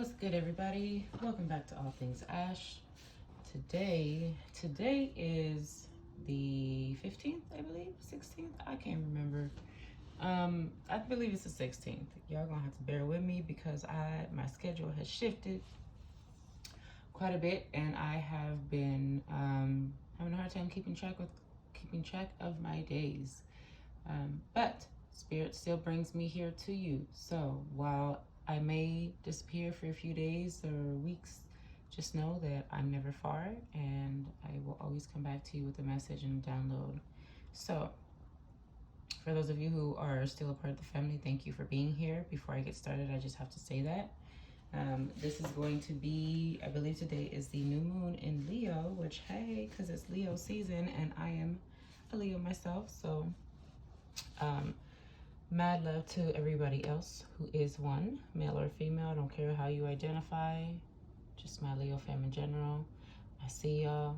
What's good, everybody? Welcome back to All Things Ash. Today is the 15th, I believe, 16th. I can't remember. I believe it's the 16th. Y'all gonna have to bear with me because my schedule has shifted quite a bit, and I have been having a hard time keeping track of my days. But Spirit still brings me here to you. So while I may disappear for a few days or weeks, just know that I'm never far, and I will always come back to you with a message and a download. So for those of you who are still a part of the family, thank you for being here. Before I get started, I just have to say that this is going to be, I believe today is the new moon in Leo, which, hey, because it's Leo season and I am a Leo myself. So mad love to everybody else who is one, male or female. I don't care how you identify, just my Leo fam in general. I see y'all,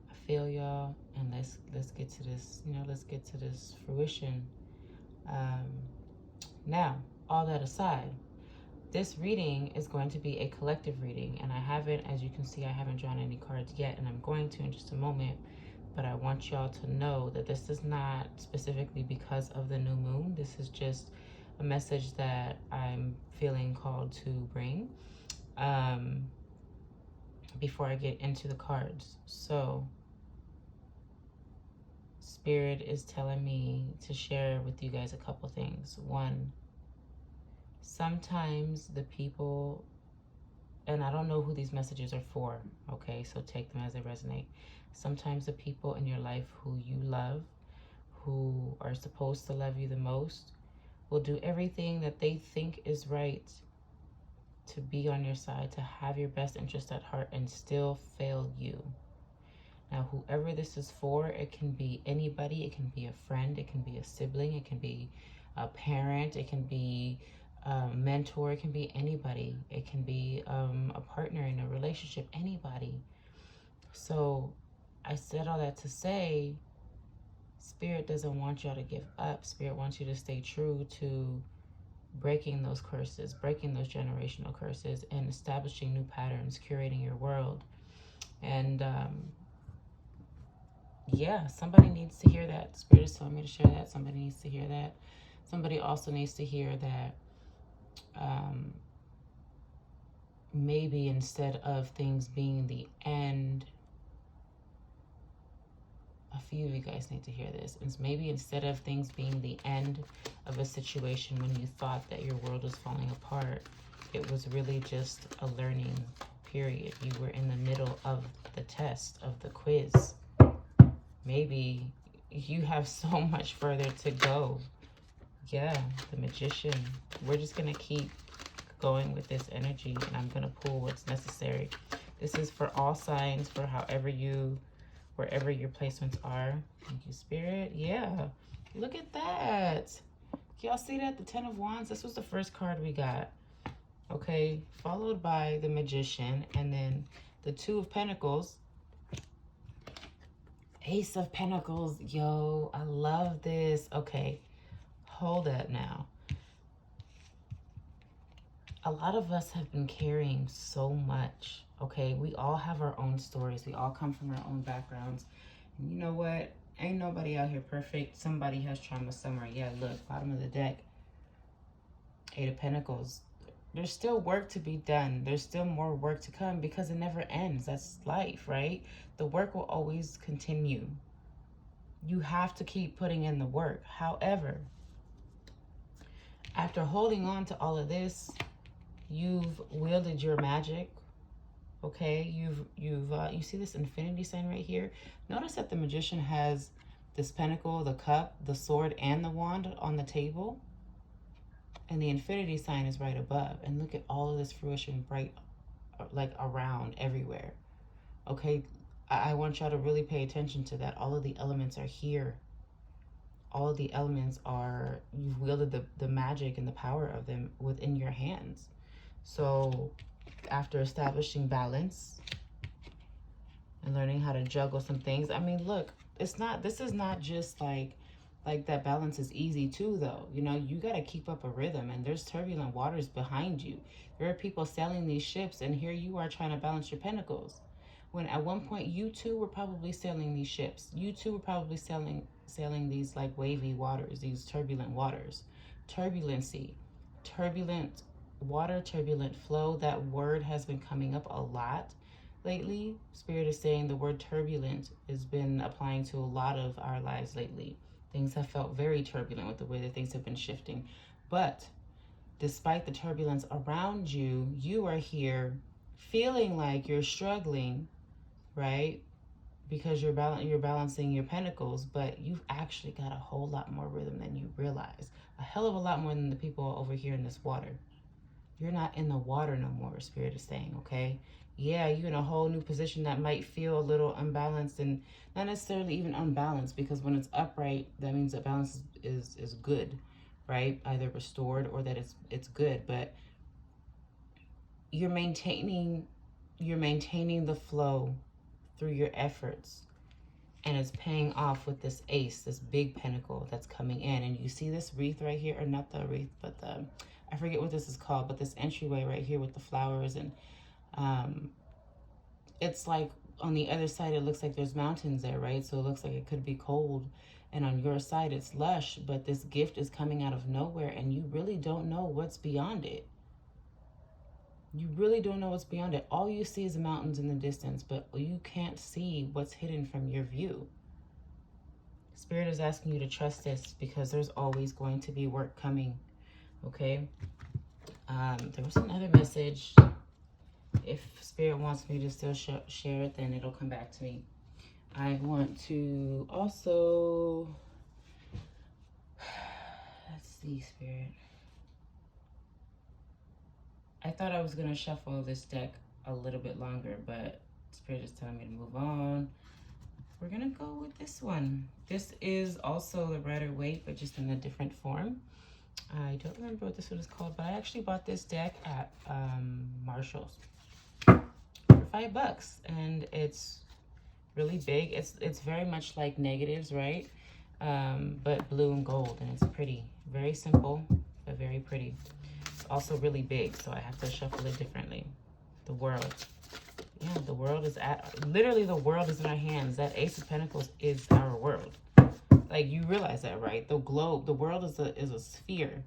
I feel y'all, and let's get to this, let's get to this fruition. Now, all that aside, this reading is going to be a collective reading, and I haven't, as you can see, I haven't drawn any cards yet, and I'm going to in just a moment. But I want y'all to know that this is not specifically because of the new moon. This is just a message that I'm feeling called to bring before I get into the cards. So Spirit is telling me to share with you guys a couple things. One, sometimes the people, and I don't know who these messages are for, okay? So take them as they resonate. Sometimes the people in your life who you love, who are supposed to love you the most, will do everything that they think is right to be on your side, to have your best interest at heart, and still fail you. Now, whoever this is for, it can be anybody. It can be a friend. It can be a sibling. It can be a parent. It can be a mentor. It can be anybody. It can be a partner in a relationship, anybody. So I said all that to say, Spirit doesn't want y'all to give up. Spirit wants you to stay true to breaking those curses, breaking those generational curses, and establishing new patterns, curating your world. And yeah, somebody needs to hear that. Spirit is telling me to share that. Somebody needs to hear that. Somebody also needs to hear that maybe instead of things being the end, a few of you guys need to hear this. It's maybe instead of things being the end of a situation when you thought that your world was falling apart, it was really just a learning period. You were in the middle of the test, of the quiz. Maybe you have so much further to go. Yeah, the Magician. We're just going to keep going with this energy, and I'm going to pull what's necessary. This is for all signs, for wherever your placements are. Thank you, Spirit. Yeah, look at that. Y'all see that? The Ten of Wands. This was the first card we got. Okay, followed by the Magician, and then the Two of Pentacles. Ace of Pentacles. Yo, I love this. Okay, hold that now. A lot of us have been carrying so much. Okay, we all have our own stories. We all come from our own backgrounds. And you know what? Ain't nobody out here perfect. Somebody has trauma somewhere. Yeah, look, bottom of the deck. Eight of Pentacles. There's still work to be done. There's still more work to come because it never ends. That's life, right? The work will always continue. You have to keep putting in the work. However, after holding on to all of this, you've wielded your magic. Okay, you see this infinity sign right here? Notice that the Magician has this pentacle, the cup, the sword, and the wand on the table. And the infinity sign is right above. And look at all of this fruition right, like around everywhere. Okay, I want y'all to really pay attention to that. All of the elements are here. All of the elements are, you've wielded the magic and the power of them within your hands. So after establishing balance and learning how to juggle some things, I mean, look, this is not just like like that balance is easy too, though. You know, you got to keep up a rhythm, and there's turbulent waters behind you. There are people sailing these ships, and here you are trying to balance your pentacles. When at one point you too were probably sailing these ships. You too were probably sailing these like wavy waters, these turbulent waters. Turbulency, turbulent water, turbulent flow. That word has been coming up a lot lately. Spirit is saying the word turbulent has been applying to a lot of our lives lately. Things have felt very turbulent with the way that things have been shifting. But despite the turbulence around you, you are here feeling like you're struggling, right? Because you're balancing your pentacles, but you've actually got a whole lot more rhythm than you realize. A hell of a lot more than the people over here in this water. You're not in the water no more, Spirit is saying, okay? Yeah, you're in a whole new position that might feel a little unbalanced, and not necessarily even unbalanced, because when it's upright, that means that balance is good, right? Either restored or that it's good, but you're maintaining the flow through your efforts, and it's paying off with this ace, this big pentacle that's coming in. And you see this wreath right here, or not the wreath, but the, I forget what this is called, but this entryway right here with the flowers, and it's like on the other side it looks like there's mountains there, right? So it looks like it could be cold, and on your side it's lush, but this gift is coming out of nowhere, and you really don't know what's beyond it. You really don't know what's beyond it. All you see is the mountains in the distance, but you can't see what's hidden from your view. Spirit is asking you to trust this, because there's always going to be work coming, okay? There was another message. If Spirit wants me to still share it, then it'll come back to me. I want to also, let's see, Spirit. I thought I was going to shuffle this deck a little bit longer, but Spirit is telling me to move on. We're going to go with this one. This is also the Rider-Waite, but just in a different form. I don't remember what this one is called, but I actually bought this deck at Marshall's for $5, and it's really big. It's very much like negatives, right? But blue and gold, and it's pretty. Very simple, but very pretty. It's also really big, so I have to shuffle it differently. The world. Yeah, the world is literally the world is in our hands. That Ace of Pentacles is our world. Like, you realize that, right? The globe, the world is a sphere.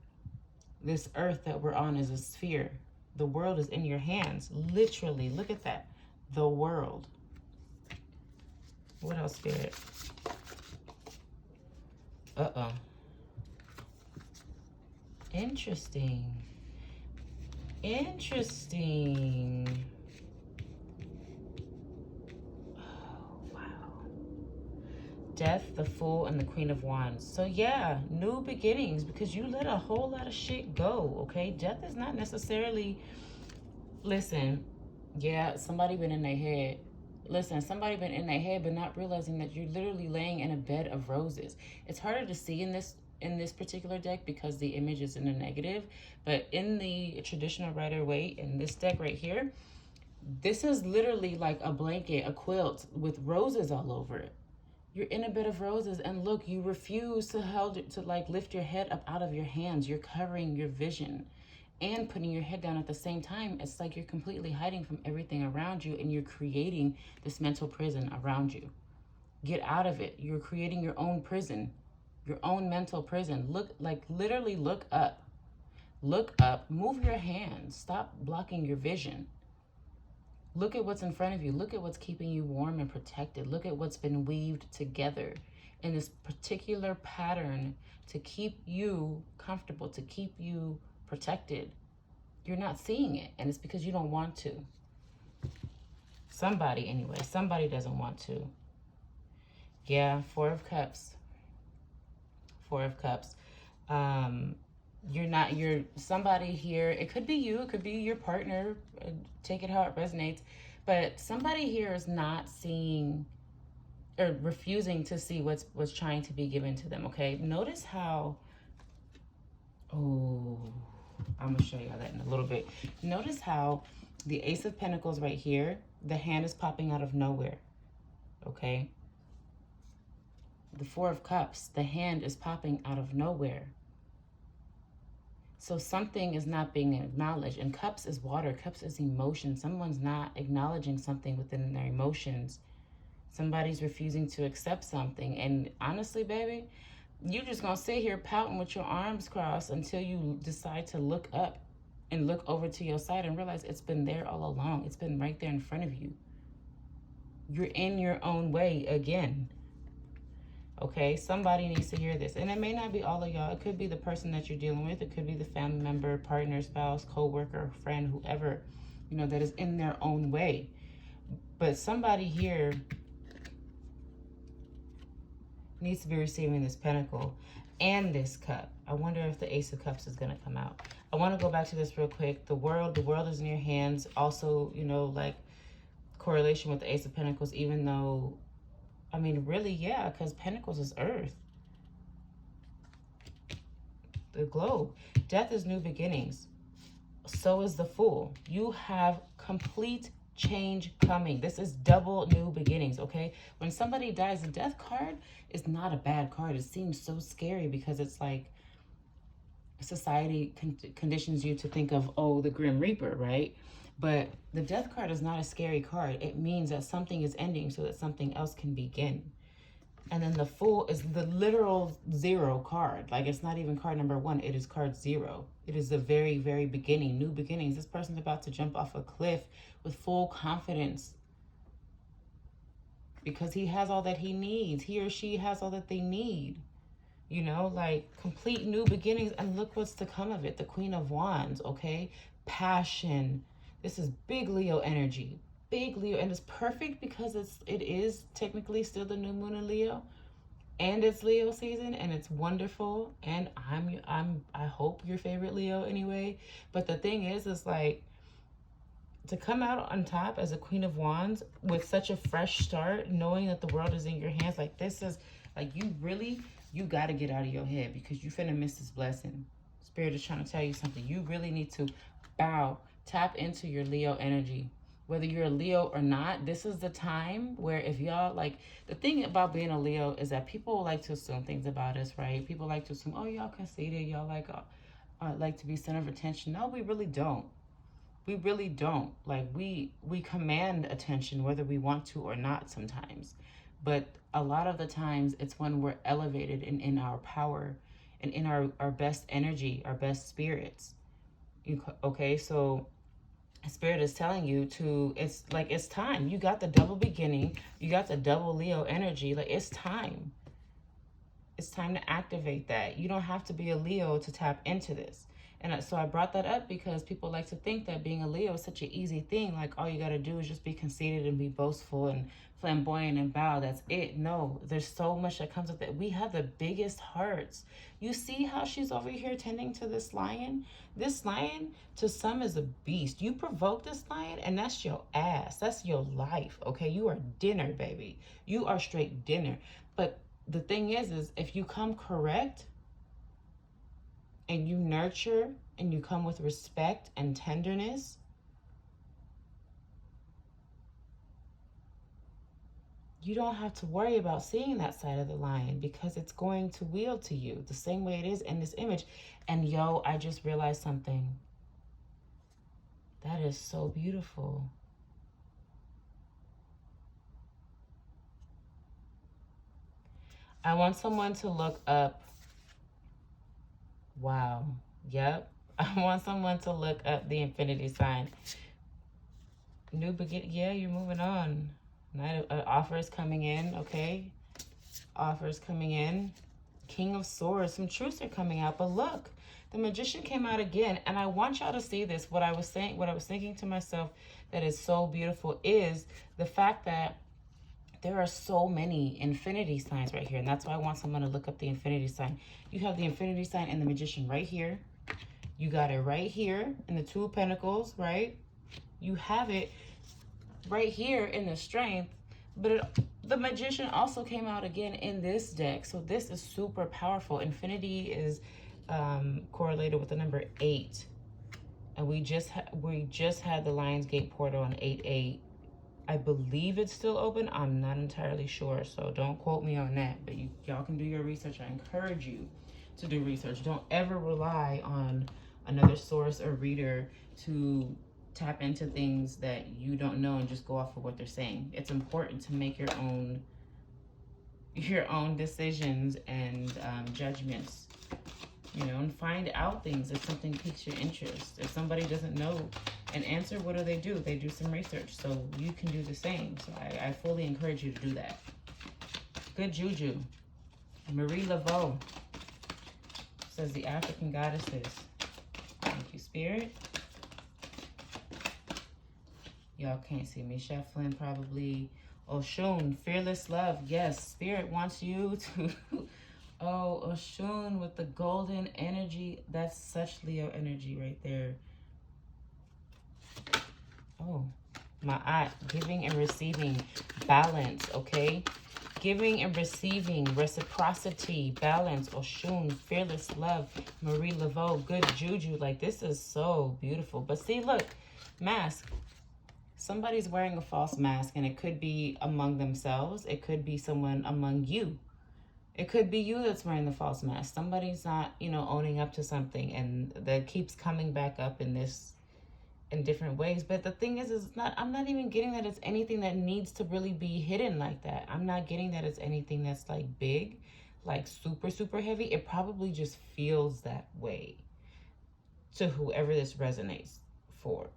This earth that we're on is a sphere. The world is in your hands. Literally, look at that. The world. What else, Spirit? Uh-oh. Interesting. Interesting. Death, the Fool, and the Queen of Wands. So yeah, new beginnings, because you let a whole lot of shit go, okay? Death is not necessarily, listen, yeah, somebody been in their head. Listen, somebody been in their head, but not realizing that you're literally laying in a bed of roses. It's harder to see in this particular deck because the image is in a negative, but in the traditional Rider-Waite, in this deck right here, this is literally like a blanket, a quilt with roses all over it. You're in a bed of roses, and look, you refuse to like lift your head up out of your hands. You're covering your vision and putting your head down at the same time. It's like you're completely hiding from everything around you, and you're creating this mental prison around you. Get out of it. You're creating your own prison, your own mental prison. Look, like literally look up. Look up, move your hands. Stop blocking your vision. Look at what's in front of you. Look at what's keeping you warm and protected. Look at what's been weaved together in this particular pattern to keep you comfortable, to keep you protected. You're not seeing it, and it's because you don't want to. Somebody, anyway, somebody doesn't want to. Yeah, Four of Cups. Four of Cups. You're somebody here. It could be you. It could be your partner. Take it how it resonates. But somebody here is not seeing or refusing to see what's trying to be given to them, okay? Notice how, oh, I'm going to show you all that in a little bit. Notice how the Ace of Pentacles right here, the hand is popping out of nowhere, okay? The Four of Cups, the hand is popping out of nowhere. So something is not being acknowledged. And cups is water. Cups is emotion. Someone's not acknowledging something within their emotions. Somebody's refusing to accept something. And honestly, baby, you're just going to sit here pouting with your arms crossed until you decide to look up and look over to your side and realize it's been there all along. It's been right there in front of you. You're in your own way again. Okay, somebody needs to hear this. And it may not be all of y'all. It could be the person that you're dealing with. It could be the family member, partner, spouse, co-worker, friend, whoever, you know, that is in their own way. But somebody here needs to be receiving this pentacle and this cup. I wonder if the Ace of Cups is going to come out. I want to go back to this real quick. The world is in your hands. Also, you know, like correlation with the Ace of Pentacles, even though, I mean, really, yeah, because Pentacles is earth. The globe. Death is new beginnings. So is the Fool. You have complete change coming. This is double new beginnings, okay? When somebody dies, the death card is not a bad card. It seems so scary because it's like society conditions you to think of, oh, the Grim Reaper, right? But the death card is not a scary card. It means that something is ending so that something else can begin. And then the Fool is the literal 0 card. Like, it's not even card number 1. It is card 0. It is the very, very beginning, new beginnings. This person's about to jump off a cliff with full confidence because he has all that he needs. He or she has all that they need. You know, like complete new beginnings. And look what's to come of it. The Queen of Wands, okay? Passion. This is big Leo energy. Big Leo, and it's perfect because it is technically still the new moon in Leo, and it's Leo season, and it's wonderful. And I hope your favorite Leo anyway. But the thing is like, to come out on top as a Queen of Wands with such a fresh start, knowing that the world is in your hands, like this is like, you got to get out of your head because you finna miss this blessing. Spirit is trying to tell you something. You really need to tap into your Leo energy. Whether you're a Leo or not, this is the time where if y'all, like, the thing about being a Leo is that people like to assume things about us, right? People like to assume, oh, y'all conceited, y'all like to be center of attention. No, we really don't. We really don't. Like, we command attention whether we want to or not sometimes. But a lot of the times it's when we're elevated and in our power and in our best energy, our best spirits. Okay, so Spirit is telling you to, it's like, it's time. You got the double beginning. You got the double Leo energy. Like, it's time. It's time to activate that. You don't have to be a Leo to tap into this. And so I brought that up because people like to think that being a Leo is such an easy thing. Like, all you got to do is just be conceited and be boastful and flamboyant and bow. That's it. No, there's so much that comes with it. We have the biggest hearts. You see how she's over here tending to this lion? This lion, to some, is a beast. You provoke this lion, and that's your ass. That's your life, okay? You are dinner, baby. You are straight dinner. But the thing is if you come correct, and you nurture, and you come with respect and tenderness, you don't have to worry about seeing that side of the lion because it's going to wield to you the same way it is in this image. And yo, I just realized something. That is so beautiful. I want someone to look up. Wow. Yep. I want someone to look up the infinity sign. New begin. Yeah, you're moving on. Offers coming in, okay? Offers coming in. King of Swords. Some truths are coming out. But look, the Magician came out again. And I want y'all to see this. What I was thinking to myself that is so beautiful is the fact that there are so many infinity signs right here. And that's why I want someone to look up the infinity sign. You have the infinity sign and the Magician right here. You got it right here in the Two of Pentacles, right? You have it right here in the Strength. But the Magician also came out again in this deck. So this is super powerful. Infinity is correlated with the number 8. And we just had the Lionsgate portal on 8/8. I believe it's still open. I'm not entirely sure, so don't quote me on that. But y'all can do your research. I encourage you to do research. Don't ever rely on another source or reader to tap into things that you don't know and just go off of what they're saying. It's important to make your own decisions and judgments, you know, and find out things if something piques your interest. If somebody doesn't know an answer, what do? They do some research, so you can do the same. So I fully encourage you to do that. Good juju. Marie Laveau says the African goddesses. Thank you, Spirit. Y'all can't see me shuffling probably. Oshun, fearless love. Yes, Spirit wants you to... Oh, Oshun with the golden energy. That's such Leo energy right there. Oh, my eye. Giving and receiving. Balance, okay? Giving and receiving. Reciprocity. Balance. Oshun, fearless love. Marie Laveau, good juju. Like, this is so beautiful. But see, look. Mask. Somebody's wearing a false mask, and it could be among themselves. It could be someone among you. It could be you that's wearing the false mask. Somebody's not, you know, owning up to something, and that keeps coming back up in different ways. But the thing is I'm not even getting that it's anything that needs to really be hidden like that. I'm not getting that it's anything that's like big, like super, super heavy. It probably just feels that way to whoever this resonates for.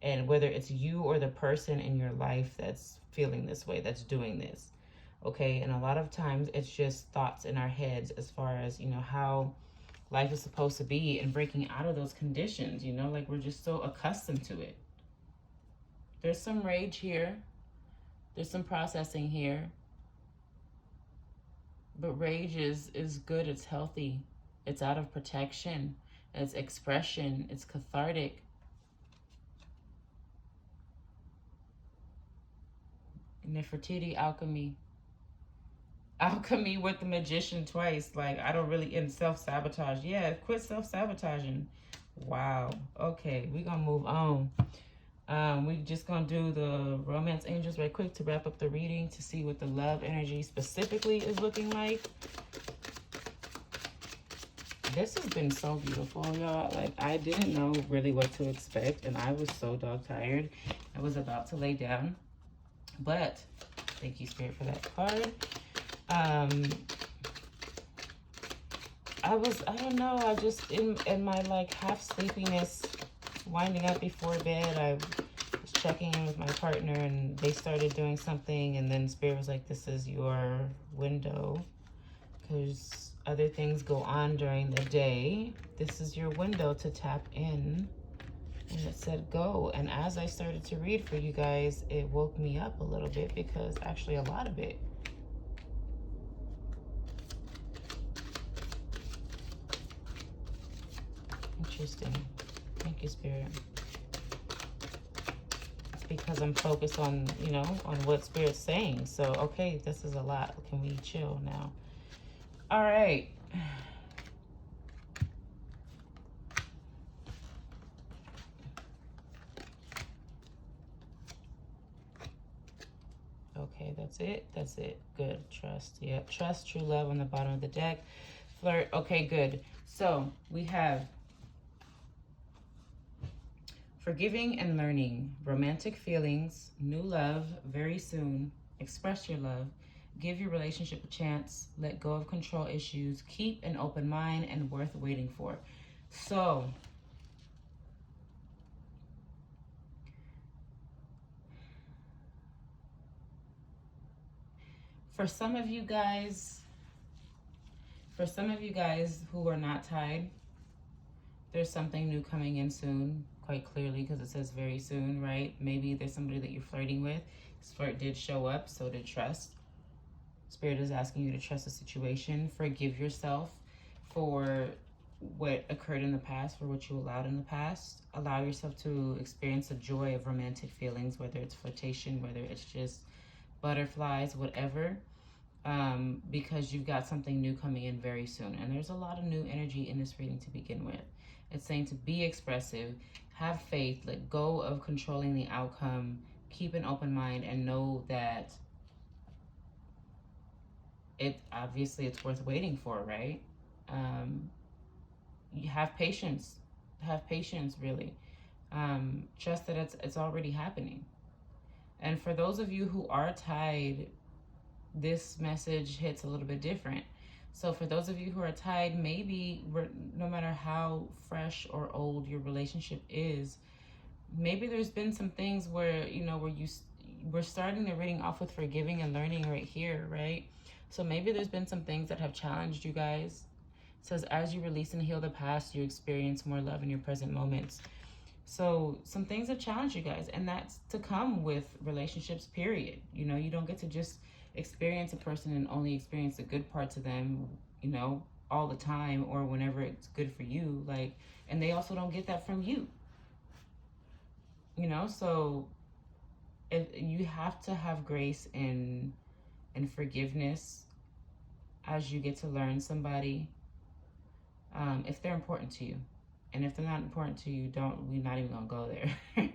And whether it's you or the person in your life that's feeling this way, that's doing this. Okay, and a lot of times it's just thoughts in our heads as far as, you know, how life is supposed to be and breaking out of those conditions, you know, like we're just so accustomed to it. There's some rage here. There's some processing here. But rage is good. It's healthy. It's out of protection. It's expression. It's cathartic. Nefertiti, alchemy. Alchemy with the magician twice. Like, I don't really, in self-sabotage. Yeah, quit self-sabotaging. Wow. Okay, we're gonna move on. We just gonna do the romance angels right quick to wrap up the reading to see what the love energy specifically is looking like. This has been so beautiful, y'all. Like, I didn't know really what to expect, and I was so dog tired. I was about to lay down. But thank you, Spirit, for that card. I don't know, I just, in my like half sleepiness, winding up before bed, I was checking in with my partner, and they started doing something, and then Spirit was like, this is your window, because other things go on during the day. This is your window to tap in. And it said go. And as I started to read for you guys, it woke me up a little bit, because actually a lot of it. Interesting. Thank you, Spirit. It's because I'm focused on, you know, on what Spirit's saying. So, okay, this is a lot. Can we chill now? All right. Okay, that's it. That's it. Good. Trust. Yeah. Trust, true love on the bottom of the deck. Flirt. Okay, good. So we have forgiving and learning, romantic feelings, new love very soon, express your love, give your relationship a chance, let go of control issues, keep an open mind, and worth waiting for. So for some of you guys who are not tied, there's something new coming in soon, quite clearly, because it says very soon, right? Maybe there's somebody that you're flirting with. This flirt did show up, so did trust. Spirit is asking you to trust the situation. Forgive yourself for what occurred in the past, for what you allowed in the past. Allow yourself to experience the joy of romantic feelings, whether it's flirtation, whether it's just butterflies, whatever. Because you've got something new coming in very soon. And there's a lot of new energy in this reading to begin with. It's saying to be expressive, have faith, let go of controlling the outcome, keep an open mind and know that it's worth waiting for, right? You have patience. Have patience, really. Trust that it's already happening. And for those of you who are tied, this message hits a little bit different. So for those of you who are tied, maybe no matter how fresh or old your relationship is, maybe there's been some things where, we're starting the reading off with forgiving and learning right here, right? So maybe there's been some things that have challenged you guys. It says, as you release and heal the past, you experience more love in your present moments. So some things have challenged you guys, and that's to come with relationships, period. You don't get to just experience a person and only experience the good parts of them, all the time or whenever it's good for you. And they also don't get that from you. So if you have to have grace and forgiveness as you get to learn somebody, if they're important to you. And if they're not important to you, we're not even gonna go there.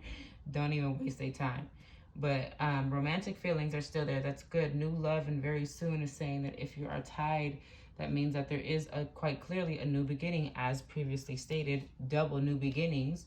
Don't even waste their time. But romantic feelings are still there. That's good. New love and very soon is saying that if you are tied, that means that there is quite clearly a new beginning, as previously stated, double new beginnings.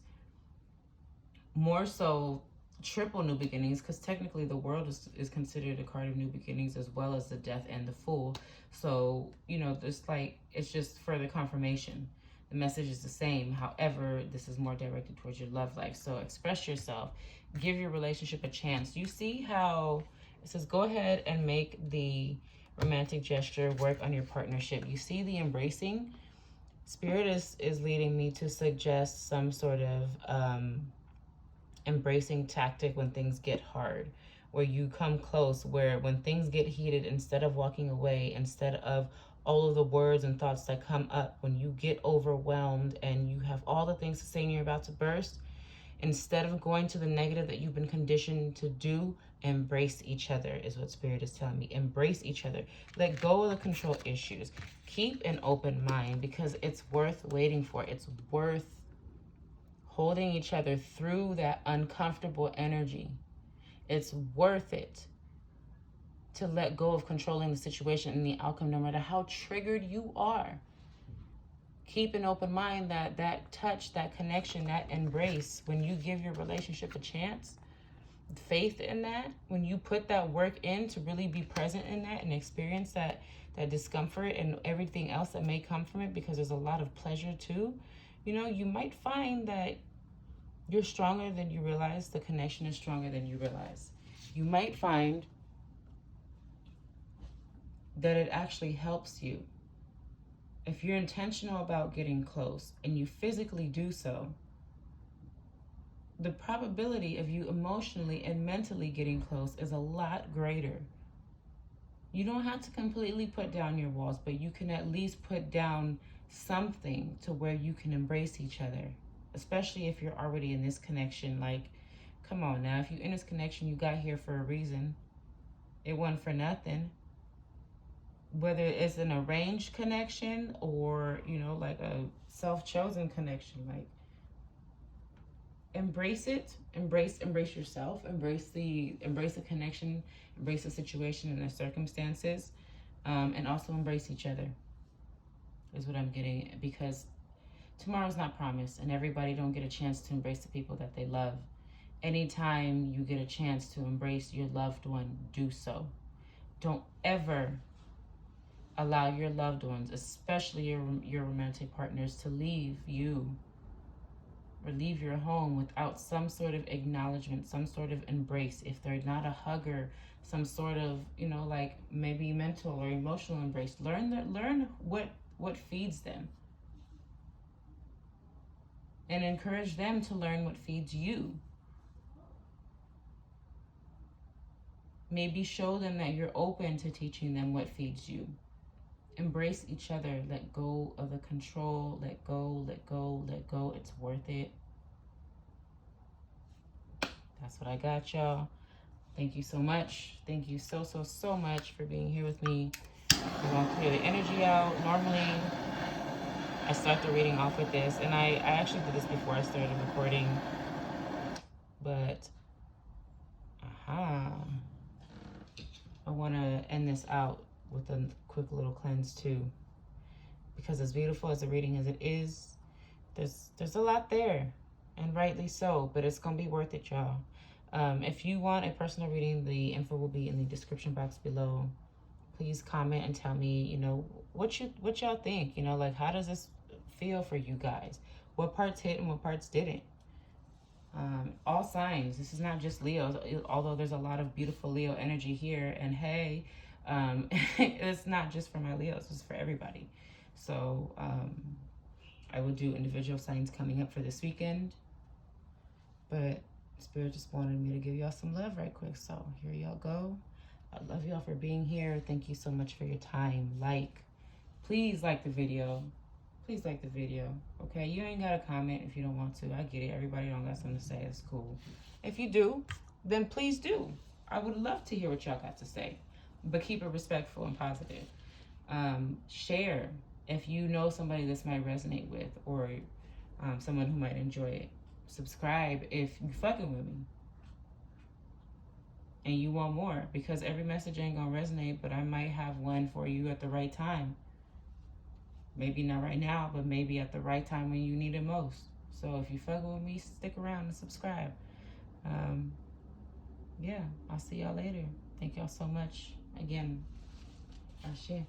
More so, triple new beginnings, because technically the world is considered a card of new beginnings, as well as the death and the fool. So, it's just further confirmation. The message is the same. However, this is more directed towards your love life. So express yourself. Give your relationship a chance. You see how it says, go ahead and make the romantic gesture work on your partnership. You see the embracing? Spirit is leading me to suggest some sort of embracing tactic when things get hard, where you come close, where when things get heated, instead of walking away, instead of all of the words and thoughts that come up, when you get overwhelmed and you have all the things to say and you're about to burst, instead of going to the negative that you've been conditioned to do, embrace each other is what Spirit is telling me. Embrace each other. Let go of the control issues. Keep an open mind, because it's worth waiting for. It's worth holding each other through that uncomfortable energy. It's worth it to let go of controlling the situation and the outcome, no matter how triggered you are. Keep an open mind that touch, that connection, that embrace, when you give your relationship a chance, faith in that, when you put that work in to really be present in that and experience that discomfort and everything else that may come from it, because there's a lot of pleasure too, you might find that you're stronger than you realize. The connection is stronger than you realize. You might find that it actually helps you. If you're intentional about getting close and you physically do so, the probability of you emotionally and mentally getting close is a lot greater. You don't have to completely put down your walls, but you can at least put down something to where you can embrace each other, especially if you're already in this connection. Come on now, if you're in this connection, you got here for a reason. It wasn't for nothing. Whether it's an arranged connection or, a self-chosen connection, embrace it. Embrace yourself. Embrace the connection. Embrace the situation and the circumstances, and also embrace each other. Is what I'm getting, because tomorrow's not promised, and everybody don't get a chance to embrace the people that they love. Anytime you get a chance to embrace your loved one, do so. Don't ever allow your loved ones, especially your romantic partners, to leave you or leave your home without some sort of acknowledgement, some sort of embrace. If they're not a hugger, some sort of, maybe mental or emotional embrace. Learn what feeds them. And encourage them to learn what feeds you. Maybe show them that you're open to teaching them what feeds you. Embrace each other. Let go of the control. Let go, let go, let go. It's worth it. That's what I got, y'all. Thank you so much. Thank you so much for being here with me. We're going to clear the energy out. Normally, I start the reading off with this, and I actually did this before I started recording, but want to end this out with a quick little cleanse too, because as beautiful as the reading as it is, there's a lot there, and rightly so, but it's gonna be worth it, y'all. If you want a personal reading, the info will be in the description box below. Please comment and tell me, you know, what y'all think. You know, like, how does this feel for you guys? What parts hit and what parts didn't? All signs. This is not just Leo, although there's a lot of beautiful Leo energy here. And hey, it's not just for my Leos, it's for everybody. So I will do individual signs coming up for this weekend. But Spirit just wanted me to give y'all some love right quick. So here y'all go. I love y'all for being here. Thank you so much for your time. Please like the video. Please like the video, okay? You ain't got to comment if you don't want to. I get it. Everybody don't got something to say. It's cool. If you do, then please do. I would love to hear what y'all got to say, but keep it respectful and positive. Share if you know somebody this might resonate with, or someone who might enjoy it. Subscribe if you fucking with me and you want more, because every message ain't gonna resonate, but I might have one for you at the right time. Maybe not right now, but maybe at the right time when you need it most. So if you fucking with me, stick around and subscribe. Yeah, I'll see y'all later. Thank y'all so much. Again, Ashhh.